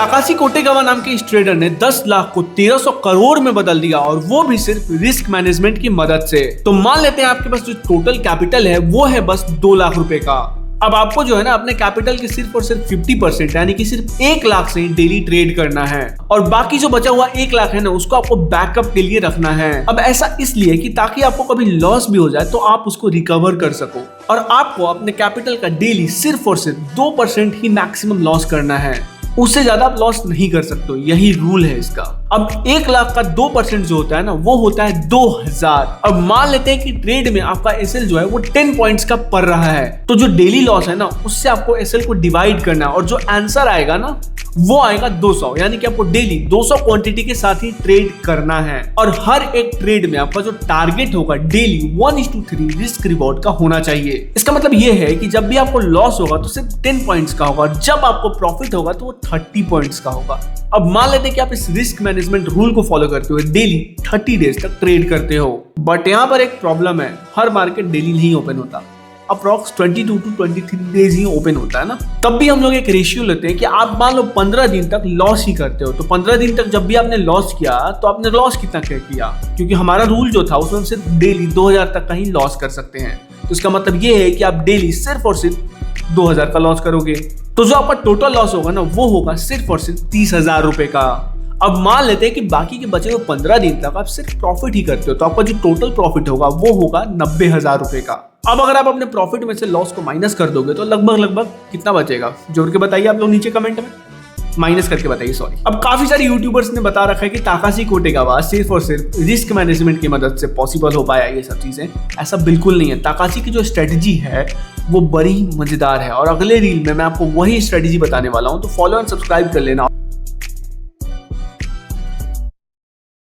Takashi कोटेगावा नाम के इस ट्रेडर ने 10 लाख को 1300 करोड़ में बदल दिया, और वो भी सिर्फ रिस्क मैनेजमेंट की मदद से। तो मान लेते हैं आपके पास जो टोटल कैपिटल है वो है बस 2 लाख रुपए का। अब आपको जो है ना अपने कैपिटल के सिर्फ और सिर्फ 50% यानी कि सिर्फ 1 लाख से ही डेली ट्रेड करना है, और बाकी जो बचा हुआ 1 लाख है ना उसको आपको बैकअप के लिए रखना है। अब ऐसा इसलिए कि ताकि आपको कभी लॉस भी हो जाए तो आप उसको रिकवर कर सको, और आपको अपने कैपिटल का डेली सिर्फ और सिर्फ 2% ही मैक्सिमम लॉस करना है, उससे ज्यादा आप लॉस नहीं कर सकते। यही रूल है इसका। अब 1 लाख का 2% जो होता है ना वो होता है 2000। अब मान लेते हैं कि ट्रेड में आपका एसएल जो है वो 10 पॉइंट्स का पड़ रहा है, तो जो डेली लॉस है ना उससे आपको एसएल को डिवाइड करना है, और जो आंसर आएगा ना वो आएगा 200, यानी कि आपको डेली 200 क्वांटिटी के साथ ही ट्रेड करना है। और हर एक ट्रेड में आपका जो टारगेट होगा डेली 1:3 रिस्क रिवॉर्ड का होना चाहिए। इसका मतलब ये है कि जब भी आपको लॉस होगा तो सिर्फ 10 पॉइंट्स का होगा, और जब आपको प्रॉफिट होगा तो वो 30 पॉइंट्स का होगा। अब मान लेते हैं कि आप इस रिस्क मैनेजमेंट रूल को फॉलो करते हुए डेली 30 डेज तक ट्रेड करते हो, बट यहाँ पर एक प्रॉब्लम है, हर मार्केट डेली नहीं ओपन होता, approx 22 to 23 days he open होता है ना। तब भी हम लोग एक रेशियो लेते हैं कि आप मान लो 15 दिन तक लॉस ही करते हो, तो 15 दिन तक जब भी आपने लॉस किया तो आपने लॉस कितना किया, क्योंकि हमारा रूल जो था उसमें हम सिर्फ डेली 2000 तक का ही लॉस कर सकते हैं। तो इसका मतलब ये है कि आप डेली सिर्फ और सिर्फ 2000 का लॉस करोगे, तो जो आपका टोटल लॉस होगा ना वो होगा सिर्फ और सिर्फ 30,000 रुपए का। अब मान लेते हैं कि बाकी के बचे हुए 15 दिन तक आप सिर्फ प्रॉफिट ही करते हो, तो आपका जो टोटल प्रॉफिट होगा वो होगा 90,000 रुपए का। अब अगर आप अपने प्रॉफिट में से लॉस को माइनस कर दोगे तो लगभग कितना बचेगा, जोड़ के बताइए आप लोग नीचे कमेंट में, माइनस करके बताइए, सॉरी। अब काफी सारे यूट्यूबर्स ने बता रखा है कि ताकाशी कोटेगावा सिर्फ और सिर्फ रिस्क मैनेजमेंट की मदद से पॉसिबल हो पाया ये सब चीजें। ऐसा बिल्कुल नहीं है। ताकाशी की जो स्ट्रेटजी है वो बड़ी मजेदार है, और अगले रील में मैं आपको वही स्ट्रेटजी बताने वाला हूँ, तो फॉलो एंड सब्सक्राइब कर लेना।